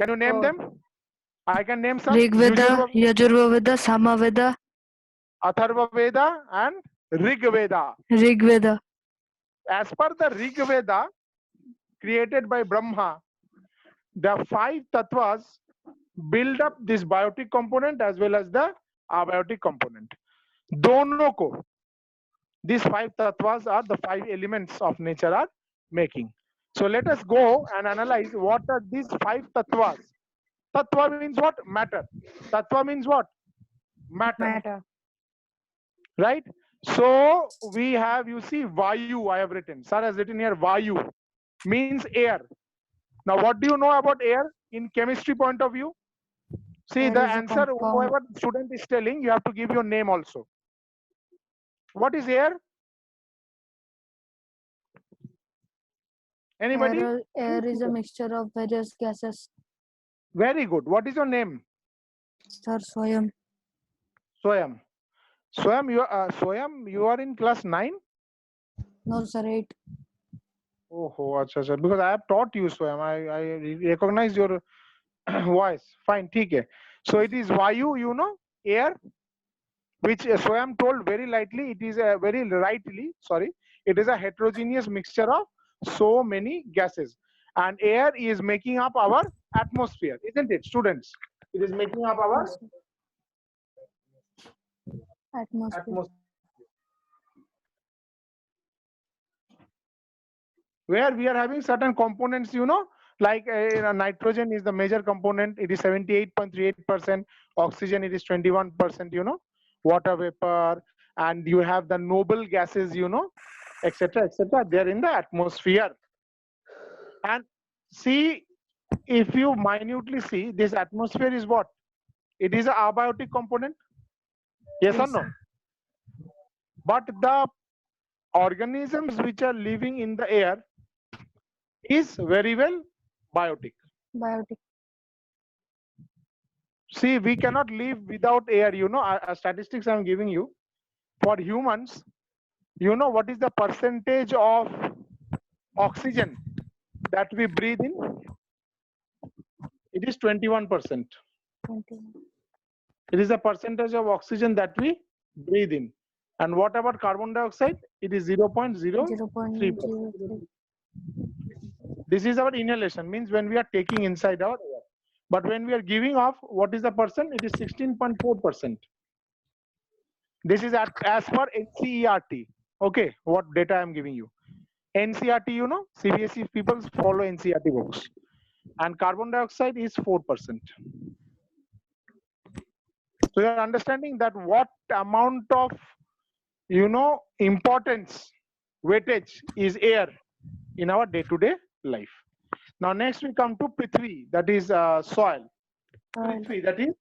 Can you name Oh. them? I can name some. Rigveda, Yajurveda, Samaveda, Atharva Veda and Rig Veda. Rigveda. As per the Rig Veda created by Brahma, the 5 tattvas build up this biotic component as well as the abiotic component. Dono ko, these 5 tattvas are the 5 elements of nature are making. So let us go and analyze what are these 5 tattvas. Tattva means what? Matter. Tattva means what? Matter. Right? So we have, you see, Vayu I have written. Sir has written here Vayu means air. Now what do you know about air in chemistry point of view? See, Air the is a answer, compound. whoever student is telling, you have to give your name also. What is air? Anybody? Air is a mixture of various gases. Very good. What is your name? Sir, Swayam. Swayam. Swayam, you are in class 9? No, sir, 8. Oh, acha, acha. Because I have taught you, Swayam. I recognize your voice. Fine, theek hai. So it is Vayu, you know, air, which Swayam told very lightly. It is a very rightly, sorry. It is a heterogeneous mixture of so many gases. And air is making up our atmosphere, isn't it, students? It is making up our Atmosphere. Where we are having certain components, you know, like nitrogen is the major component. It is 78.38%. Oxygen, it is 21%, you know, water vapor, and you have the noble gases, you know, etc., etc. They're in the atmosphere. And see, if you minutely see, this atmosphere is what? It is a abiotic component. Yes or no? But the organisms which are living in the air is very well biotic. Biotic. See, we cannot live without air. You know, statistics I'm giving you. For humans, you know what is the percentage of oxygen that we breathe in? It is 21%. 21. It is the percentage of oxygen that we breathe in. And what about carbon dioxide? It is 0.03%. 0.03. This is our inhalation, means when we are taking inside our air. But when we are giving off, what is the percent? It is 16.4%. This is as per NCERT. Okay, what data I am giving you. NCERT, you know, CBSE people follow NCERT books. And carbon dioxide is 4%. So you are understanding that what amount of, you know, importance, weightage is air in our day-to-day life. Now next we come to Prithvi, that is soil. Prithvi, that is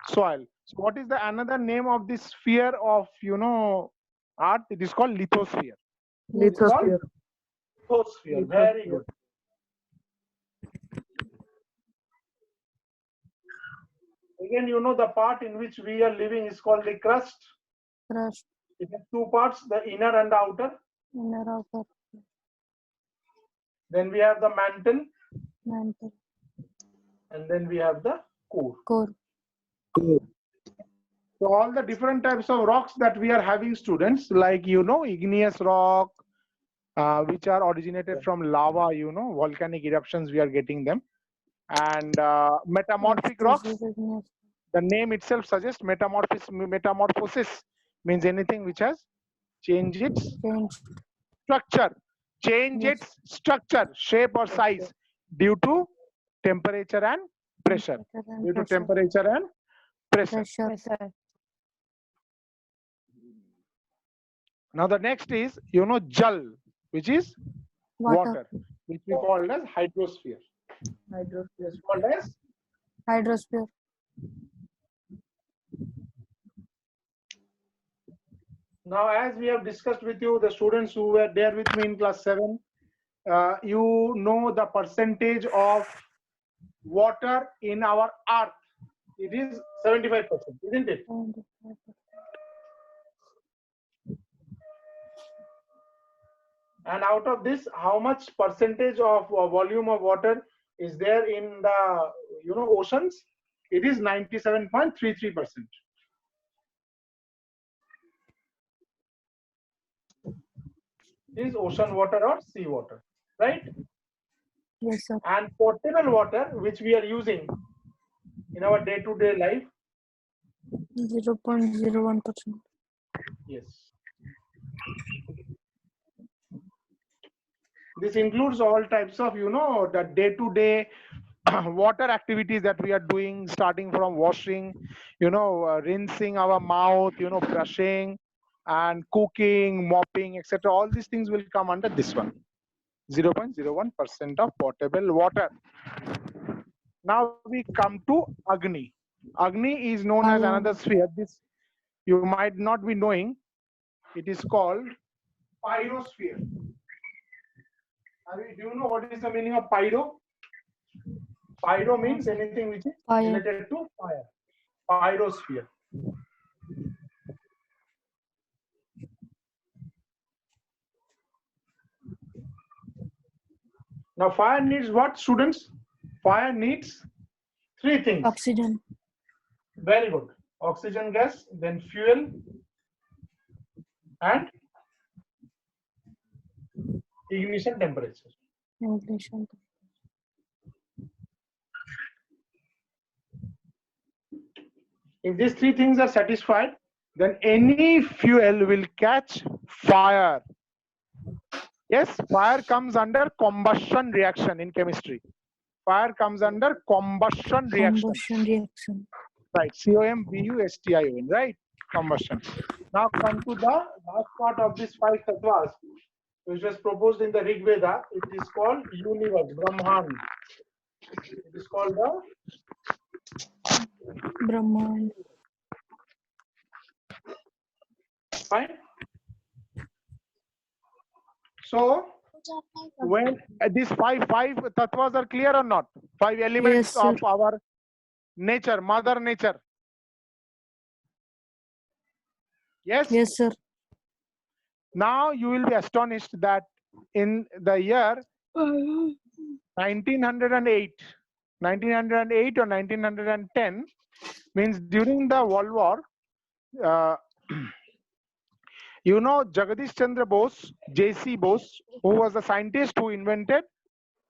soil. So what is the another name of this sphere of, you know, Earth? It is called lithosphere. Lithosphere. Lithosphere. Very good. Again, you know, the part in which we are living is called the crust. Crust. It has 2 parts, the inner and the outer. Inner, outer. Then we have the mantle. Mantle. And then we have the core. Core. So all the different types of rocks that we are having, students, like, you know, igneous rock, which are originated from lava, you know, volcanic eruptions, we are getting them. And metamorphic rocks, the name itself suggests metamorphosis means anything which has changed its structure, shape or size due to temperature and pressure. Due to temperature and pressure. Now the next is, you know, Jal, which is water, which we call as hydrosphere. Hydrosphere. It's called as hydrosphere. Now, as we have discussed with you, the students who were there with me in class 7, you know the percentage of water in our earth. It is 75%, isn't it? 75%. And out of this, how much percentage of volume of water is there in the oceans, it is 97.33%. Is ocean water or sea water, right? Yes, sir. And potable water which we are using in our day-to-day life, 0.01%. yes, this includes all types of the day-to-day water activities that we are doing, starting from washing, rinsing our mouth, brushing and cooking, mopping, etc. All these things will come under this one, 0.01% of potable water. Now we come to Agni. Agni is known as another sphere. This you might not be knowing. It is called pyrosphere. Do you know what is the meaning of pyro? Pyro means anything which is Fire. related to fire. Pyrosphere. Now fire needs what, students? Fire needs three things. Oxygen. Very good. Oxygen gas, then fuel, and ignition temperature. Ignition. If these three things are satisfied, then any fuel will catch fire. Yes, fire comes under combustion reaction in chemistry. Fire comes under combustion reaction. Combustion reaction. Right, combustion, right? Combustion. Now come to the last part of this five tattvas, which was proposed in the Rig Veda. It is called universe, Brahman. It is called the Brahman. fine. So when these five tattvas are clear or not? Five elements Yes, sir. of our nature, mother nature. Yes? Yes, sir. Now you will be astonished that in the year 1908 or 1910, means during the World War, Jagadish Chandra Bose, J.C. Bose, who was the scientist who invented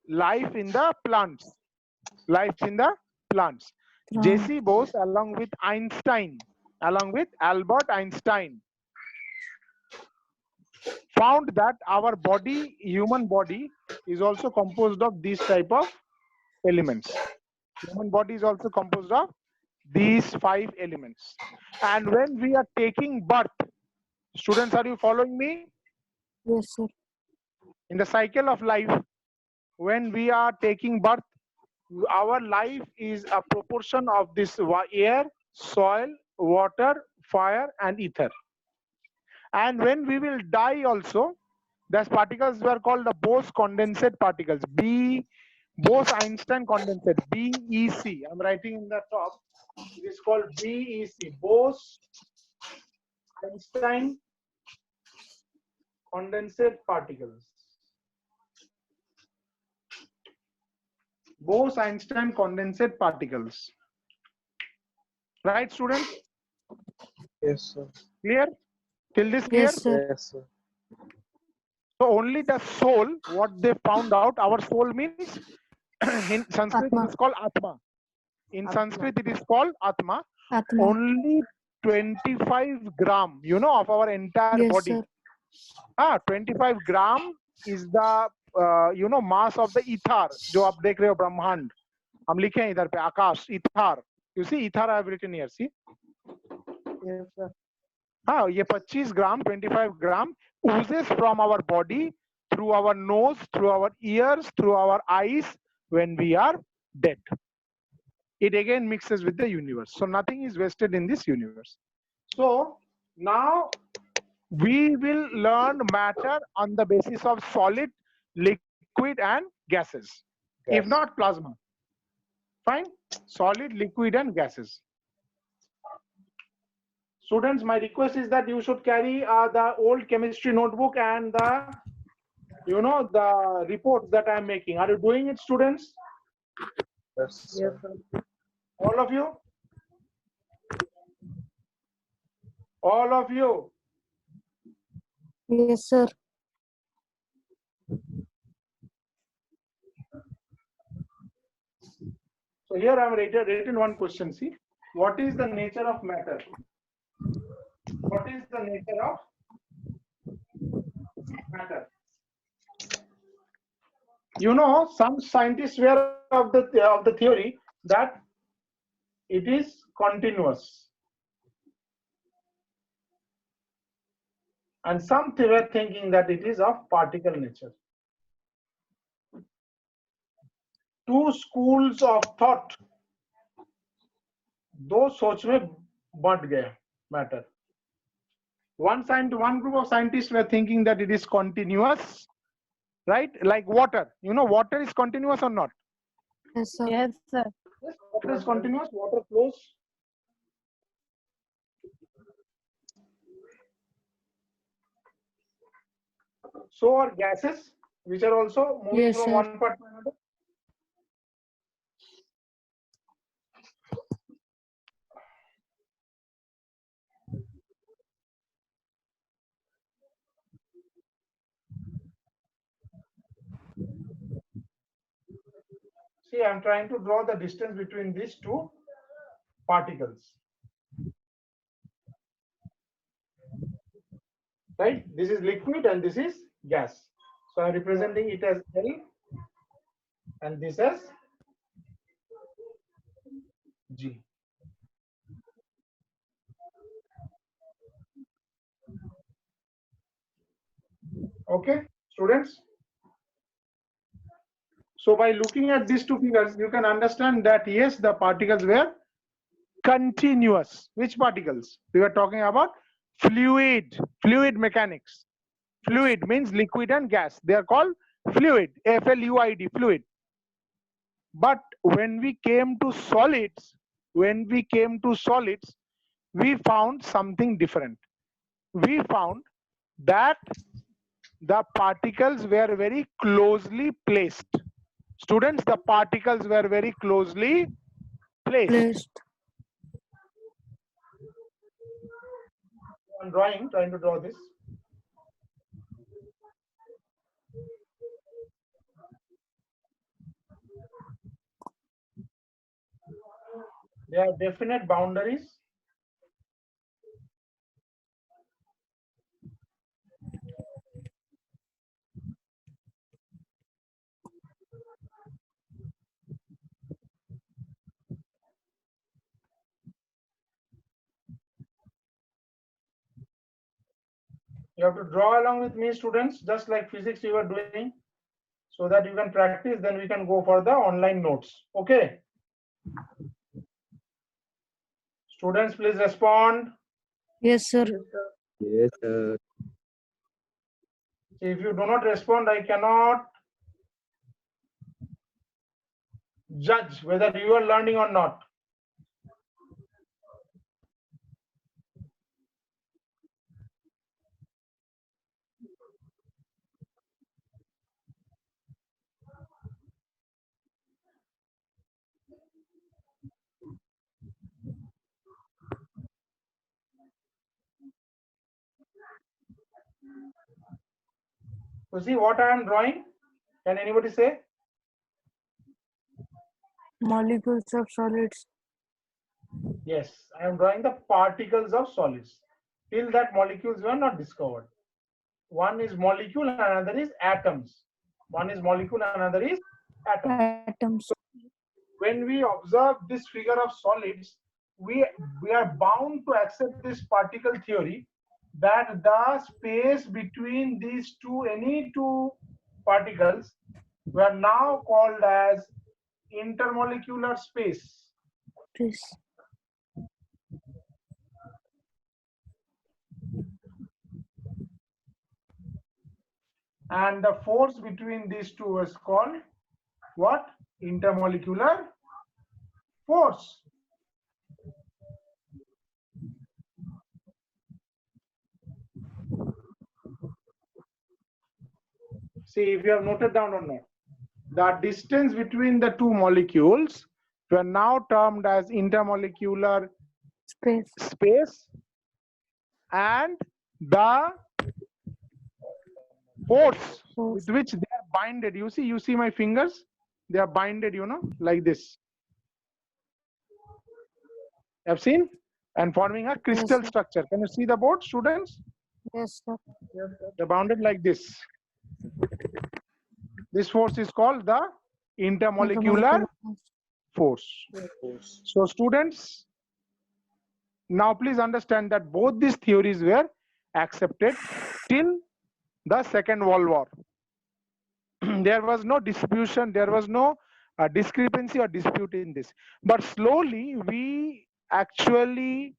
life in the plants. Life in the plants. J.C. Bose, along with Albert Einstein, found that our body, human body, is also composed of these type of elements. Human body is also composed of these five elements. And when we are taking birth, students, are you following me? Yes, sir. In the cycle of life, when we are taking birth, our life is a proportion of this air, soil, water, fire, and ether. And when we will die also, those particles were called the Bose condensate particles, Bose-Einstein condensate, BEC. I'm writing in the top. It is called BEC, Bose-Einstein condensate particles. Bose-Einstein condensate particles. Right, students? Yes, sir. Clear? Till this clear? Yes, sir. Yes, sir. So only the soul, what they found out, our soul means, in Sanskrit Atma. it is called Atma. In Atma. Sanskrit it is called Atma. Atma. Only 25 gram, of our entire Yes, body. sir. 25 gram is the, mass of the ether, जो आप देख रहे हो ब्रह्मांड. हम लिखे हैं इधर पे आकाश, ether. You see, ether I have written here, see? Yes, sir. ये 25 gram, 25 gram oozes from our body through our nose, through our ears, through our eyes when we are dead. It again mixes with the universe. So nothing is wasted in this universe. So now we will learn matter on the basis of solid, liquid, and gases. If not plasma. Fine? Solid, liquid, and gases. Students, my request is that you should carry the old chemistry notebook and the, the reports that I am making. Are you doing it, students? Yes, Yes, sir. sir. All of you? All of you? Yes, sir. So here I have written one question. See, what is the nature of matter? What is the nature of matter? You know, some scientists were of the theory that it is continuous, and some were thinking that it is of particle nature. Two schools of thought, दो सोच में बंट गया matter. One group of scientists were thinking that it is continuous, right? Like water. You know, water is continuous or not? Yes, sir. Yes, sir. Yes, water is continuous. Water flows. So are gases, which are also moving Yes, from sir. one part to another. See, I'm trying to draw the distance between these two particles. Right? This is liquid and this is gas. So I'm representing it as L and this as G. Okay, students? So by looking at these two figures, you can understand that yes, the particles were continuous. Which particles? We were talking about fluid mechanics. Fluid means liquid and gas. They are called fluid, F-L-U-I-D, fluid. But when we came to solids, we found something different. We found that the particles were very closely placed. Students, the particles were very closely placed. Placed. I'm trying to draw this. There are definite boundaries. You have to draw along with me, students, just like physics you were doing, so that you can practice, then we can go for the online notes. Okay. Students, please respond. Yes, sir. Yes, sir. Yes, sir. If you do not respond, I cannot judge whether you are learning or not. You see what I am drawing? Can anybody say? Molecules of solids. Yes, I am drawing the particles of solids. Till that, molecules were not discovered. One is molecule and another is atoms. One is molecule and another is atom. Atoms. When we observe this figure of solids, we are bound to accept this particle theory that the space between these two, any two particles, were now called as intermolecular space. This. And the force between these two was called what? Intermolecular force. See if you have noted down or not. The distance between the two molecules were now termed as intermolecular Space. space, and the force Force. with which they are binded. You see my fingers? They are binded, like this. Have seen? And forming a crystal sir. structure. Can you see the board, students? Yes, sir. Yes, sir. They're bounded like this. This force is called the intermolecular force. Force. So students, now please understand that both these theories were accepted till the Second World War. There was no distribution, there was no discrepancy or dispute in this. But slowly we actually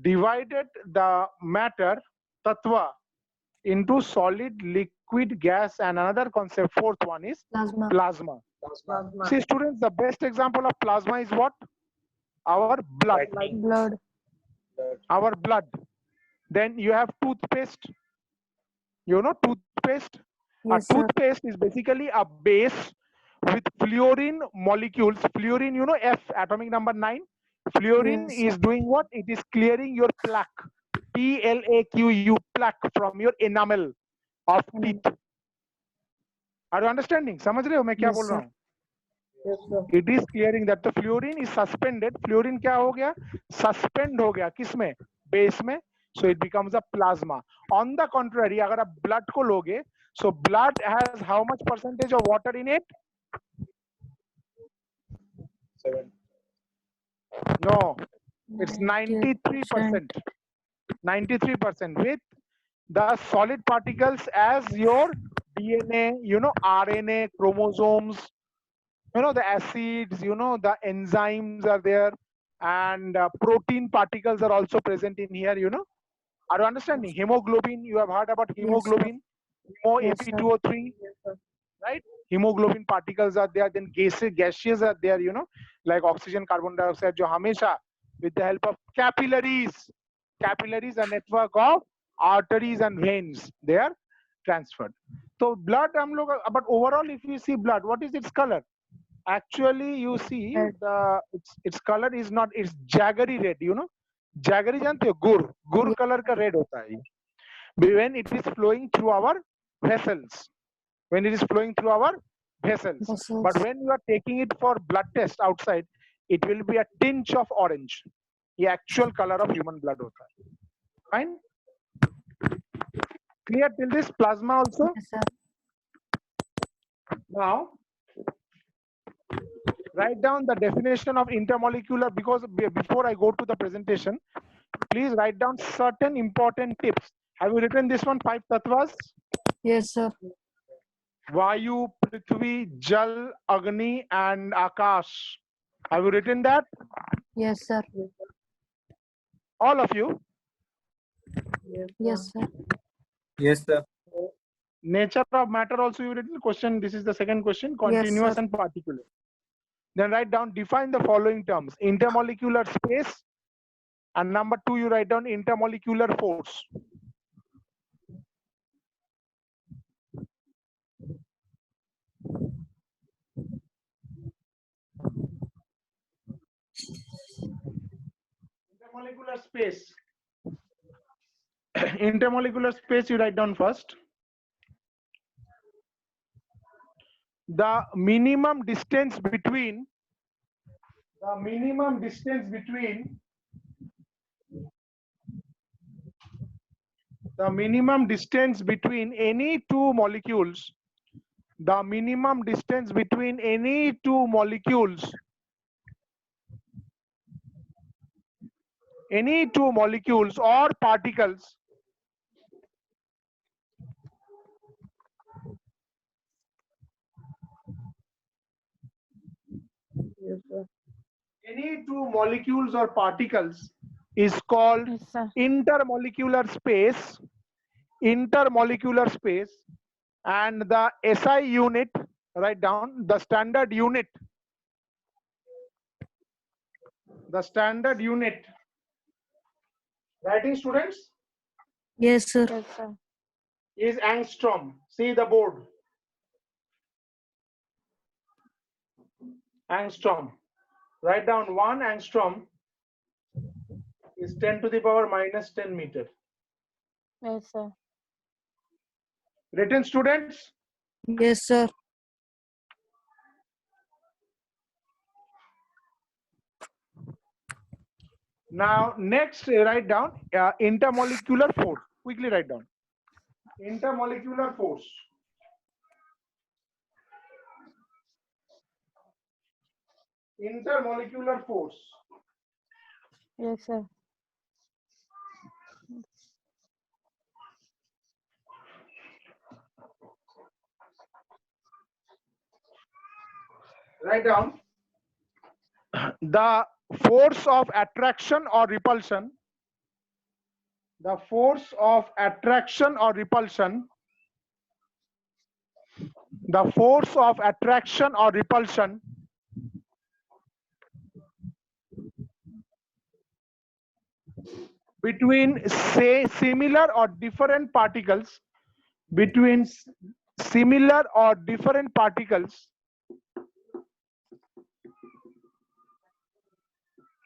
divided the matter, tattva, into solid, liquid, gas, and another concept, fourth one is Plasma. plasma. Plasma. See students, the best example of plasma is what? Our blood. Blood. Our blood. Then you have toothpaste. Toothpaste. Yes, A sir. toothpaste is basically a base with fluorine molecules. Fluorine, F, atomic number 9. Fluorine Yes, is doing what? It is clearing your plaque. PLAQU, plaque from your enamel of teeth. Are you understanding? समझ रहे हो मैं क्या Yes, बोल रहा sir. हूँ? Yes, sir. It is clearing that the fluorine is suspended. Fluorine क्या हो गया? Suspend हो गया किसमें? Base में. So it becomes a plasma. On the contrary, अगर आप blood को लोगे, so blood has how much percentage of water in it? 7. No, it's 98%. 93%. 93% with the solid particles as your DNA, RNA, chromosomes, the acids, the enzymes are there, and protein particles are also present in here, Are you understanding? Hemoglobin, you have heard about hemoglobin, Yes, sir. Hemo AP2O3, Yes, sir. right? Hemoglobin particles are there, then gaseous are there, like oxygen, carbon dioxide, jo hamesha with the help of capillaries, a network of arteries and veins, they are transferred. So blood, but overall, if you see blood, what is its color? Actually, you see Red. its color is not, it's jaggery red, Jaggery जानते हो? गुर Yeah. color का red होता है. When it is flowing through our vessels. When it is flowing through our vessels. Vessels. But when you are taking it for blood test outside, it will be a tinge of orange. The actual color of human blood hota hai. Fine? Clear till this? Plasma also? Yes, sir. Now, write down the definition of intermolecular, because before I go to the presentation, please write down certain important tips. Have you written this one, 5 tattvas? Yes, sir. Vayu, Prithvi, Jal, Agni, and Akash. Have you written that? Yes, sir. All of you? Yes, sir. Yes, sir. Nature of matter also you written? Question, this is the second question. Continuous sir. and particular. Then write down, define the following terms. Intermolecular space. And number 2, you write down intermolecular force. Intermolecular space. Intermolecular space you write down first. The minimum distance between any two molecules, or particles Yes, sir. any two molecules or particles is called Yes, sir. intermolecular space, and the SI unit, write down the standard unit, writing students, Yes, sir. Yes, sir. is angstrom. See the board. Angstrom. Write down 1 angstrom is 10 to the power minus 10 meter. Yes, sir. Written, students? Yes, sir. Now, next, write down intermolecular force. Quickly write down. Intermolecular force. Intermolecular force. Yes, sir. Write down the force of attraction or repulsion. The force of attraction or repulsion. The force of attraction or repulsion between, say, similar or different particles, between similar or different particles,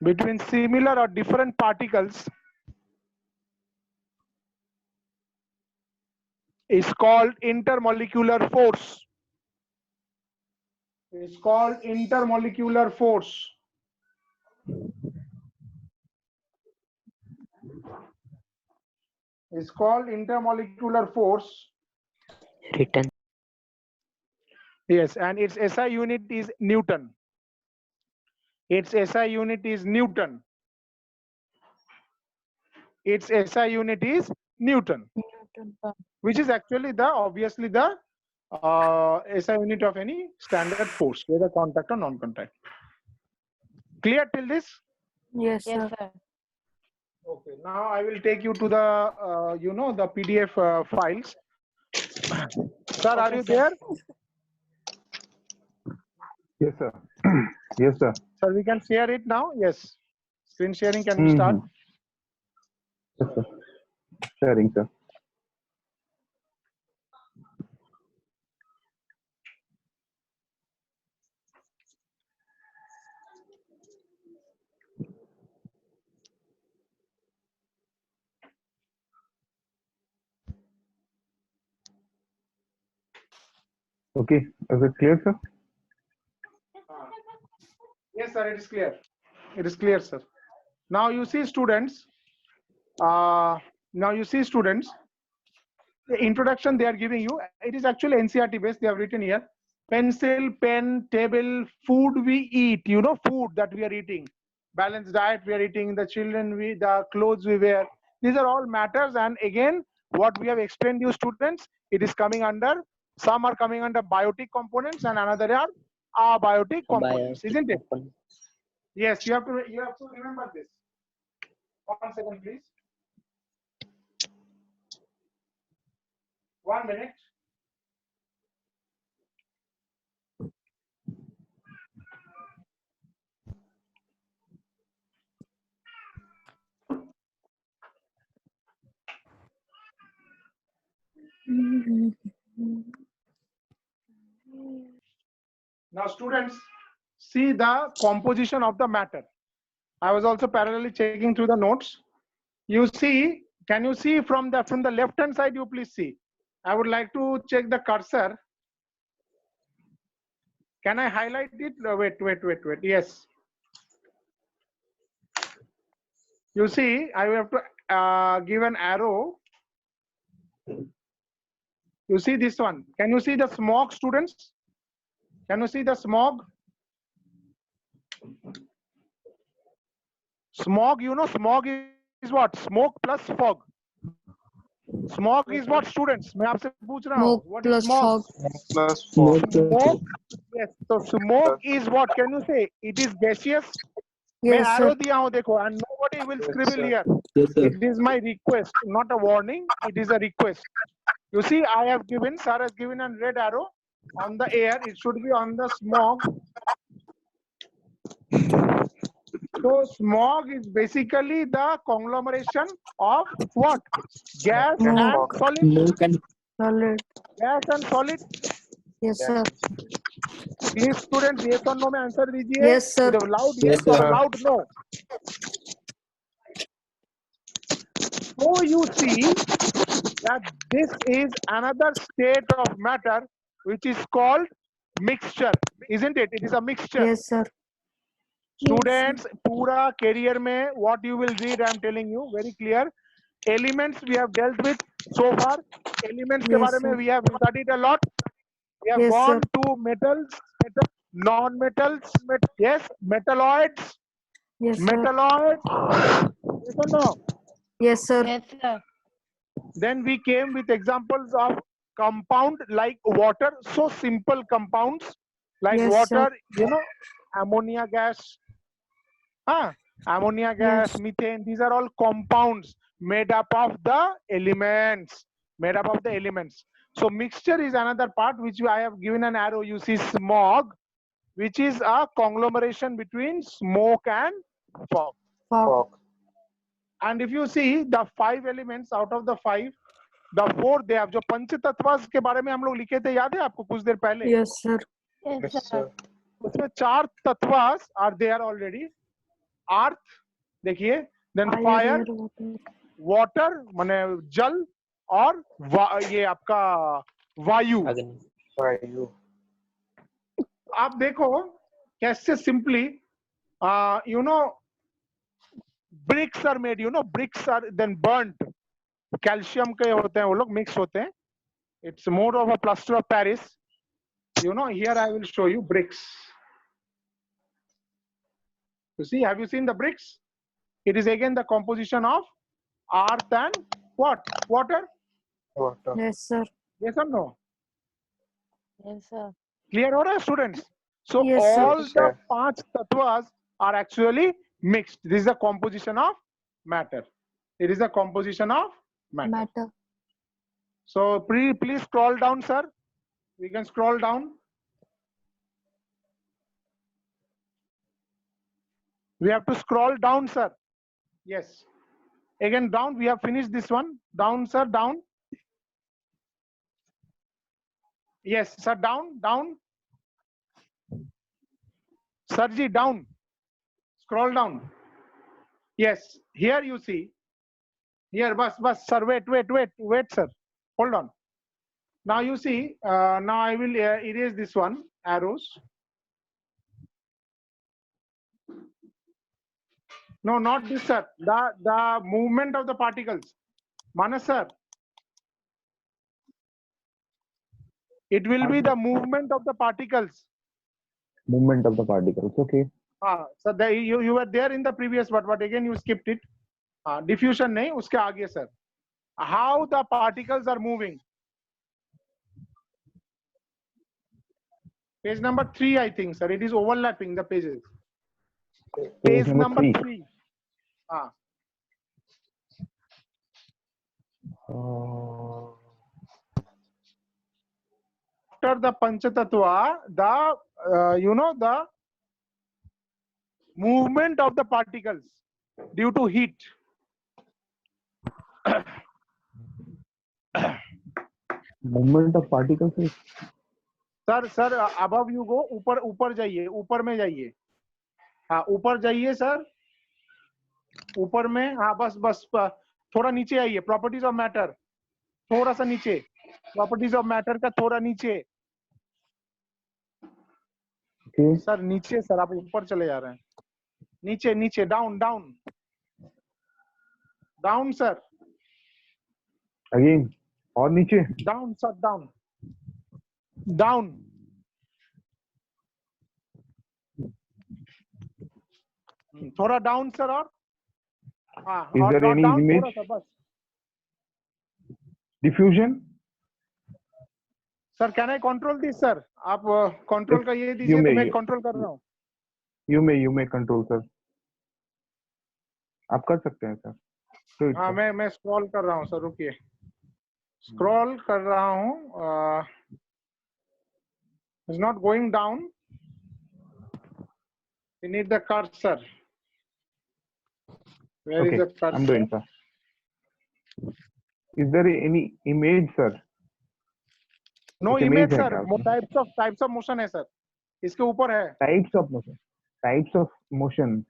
between similar or different particles is called intermolecular force. Is called intermolecular force. Is called intermolecular force. Written. Yes, and its SI unit is Newton. Its SI unit is Newton. Its SI unit is Newton, which is actually the obviously the SI unit of any standard force, whether contact or non-contact. Clear till this? Yes, Yes, sir. sir. Okay. Now I will take you to the the PDF files. Sir, are Okay, you sir. there? Yes, sir. Yes, sir. Sir, we can share it now. Yes. Screen sharing can we start? Yes, sir. Sharing, sir. Okay. Is it clear, sir? Yes, sir. It is clear. It is clear, sir. Now you see, students. The introduction they are giving you, it is actually NCERT based. They have written here: pencil, pen, table, food we eat. Food that we are eating, balanced diet we are eating, the children the clothes we wear. These are all matters. And again, what we have explained you students, it is coming under. Some are coming under biotic components, and another are abiotic components, isn't it? Yes, you have to remember this. 1 second, please. 1 minute. Now, students, see the composition of the matter. I was also parallelly checking through the notes. You see, can you see from the left hand side? You please see. I would like to check the cursor. Can I highlight it? Wait. Yes. You see, I have to give an arrow. You see this one. Can you see the smog, students? Can you see the smog? Smog, smog is what? Smoke plus fog. Smog is what, students? मैं आपसे पूछ रहा हूँ. Smoke What is plus smog? fog. Smoke. Yes. So smoke is what? Can you say? It is gaseous. मैं Yes, arrow sir. दिया हूँ देखो, and nobody will scribble here. Yes, sir. It is my request, not a warning. It is a request. You see, I have given, sir has given a red arrow on the air. It should be on the smog. So smog is basically the conglomeration of what? Gas and solid. Smoke and Solid. Gas and solid. Yes, sir. Please students, yes or no में answer दीजिए. Yes, sir. With a loud yes, Yes, or a sir. loud no. So you see that this is another state of matter which is called mixture, isn't it? It is a mixture. Yes, sir. Students, पूरा career में what you will read, I am telling you very clear. Elements we have dealt with so far. Elements के Yes, बारे में sir. we have studied a lot. We have Yes, gone sir. to metals, non-metals, yes, metalloids, Yes, sir. metalloids, yes or no? Yes, sir. Yes, sir. Then we came with examples of compound like water, so simple compounds like Yes, water, sir. you know, ammonia gas, ammonia gas, Yes. methane, these are all compounds made up of the elements, So mixture is another part which I have given an arrow. You see smog, which is a conglomeration between smoke and fog. Fog. Fog. And if you see the 5 elements out of the 5, the 4 they have, जो पंचतत्व के बारे में हम लोग लिखे थे, याद है आपको कुछ देर पहले? Yes, sir. Yes, Yes, sir. sir. उसमें 4 तत्वास are there already. Earth, देखिए, then fire, air, water. water माने जल, और ये आपका वायु. Agni. Vayu. आप देखो कैसे simply, you know, bricks are made, you know, bricks are then burnt. Calcium के होते हैं वो लोग, mix होते हैं. It's more of a plaster of Paris. You know, here I will show you bricks. You see, have you seen the bricks? It is again the composition of earth and what? Water? Water. Yes, sir. Yes or no? Yes, sir. Clear हो रहा है students? So Yes, sir. all Yes, the sir. 5 tattvas are actually mixed. This is the composition of matter. It is the composition of matter. Matter. So please scroll down, sir. We can scroll down. We have to scroll down, sir. Yes. Again, down. We have finished this one. Down, sir. Down. Yes, sir. Down. Down. Sarji, down. Scroll down. Yes. Here you see. Here, bus, sir. Wait, sir. Hold on. Now you see. Now I will erase this one. Arrows. No, not this, sir. The movement of the particles. Manas, sir. It will be the movement of the particles. Movement of the particles. Okay. So you were there in the previous, but again you skipped it. Diffusion नहीं, उसके आगे, sir. How the particles are moving. Page number 3, I think, sir. It is overlapping the pages. Page number 3. After the Panchatattva, the you know, the movement of the particles due to heat. Movement of particles is sir above you go, ऊपर जाइए, ऊपर में जाइए. हाँ, ऊपर जाइए sir, ऊपर में. हाँ, बस थोड़ा नीचे आइए. प्रॉपर्टीज ऑफ मैटर, थोड़ा सा नीचे. प्रॉपर्टीज ऑफ मैटर का थोड़ा नीचे. okay. सर नीचे, सर आप ऊपर चले जा रहे हैं. नीचे, डाउन सर. Again. और नीचे. Down sir, down. थोड़ा डाउन सर. और हाँ, Is there any down, image? थोड़ा सा बस. Diffusion. Sir can I control this sir? आप कंट्रोल का ये दीजिए, तो मैं कंट्रोल कर रहा हूँ. You may control, sir. आप कर सकते हैं, sir. Do it, हाँ, sir. मैं स्क्रॉल कर रहा हूँ सर. रुकिए, स्क्रॉल कर रहा हूँ. Is not going down. You need the cursor. Where is Okay, the cursor? I'm doing, sir. Is there any image, sir? No एक image image है sir. क्या उसमें? Types of motion है sir. इसके ऊपर है। types of motion. Types of motion.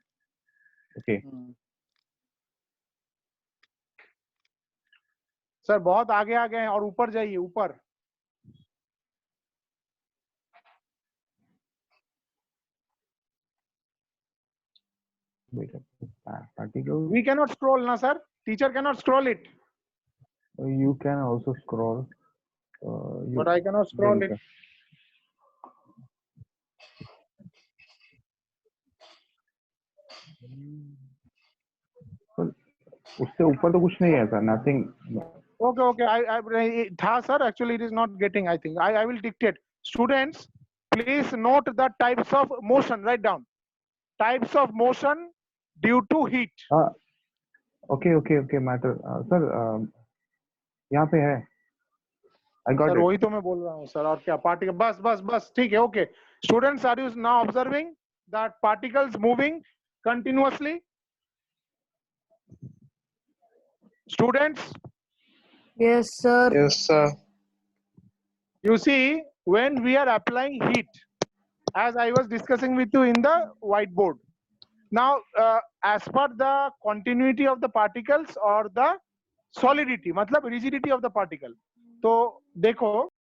Okay. Sir बहुत आगे आ गए हैं और ऊपर जाइए ऊपर। Wait. Particles. We cannot scroll ना sir, teacher cannot scroll it, You can also scroll. but I cannot scroll it. उससे ऊपर तो कुछ नहीं है सर, nothing. Okay, I था sir, actually it is not getting, I think. I will dictate. Students, please note the types of motion, write down. Types of motion due to heat. Okay, matter. Sir, यहाँ पे है. I got sir it. वही तो मैं बोल रहा हूँ sir, और क्या पार्टिकल, बस ठीक है, okay. Students, are you now observing that particles moving continuously? Students, Yes, sir. Yes, sir. you see, when we are applying heat, as I was discussing with you in the whiteboard, now as per the continuity of the particles or the solidity, मतलब rigidity of the particle, तो देखो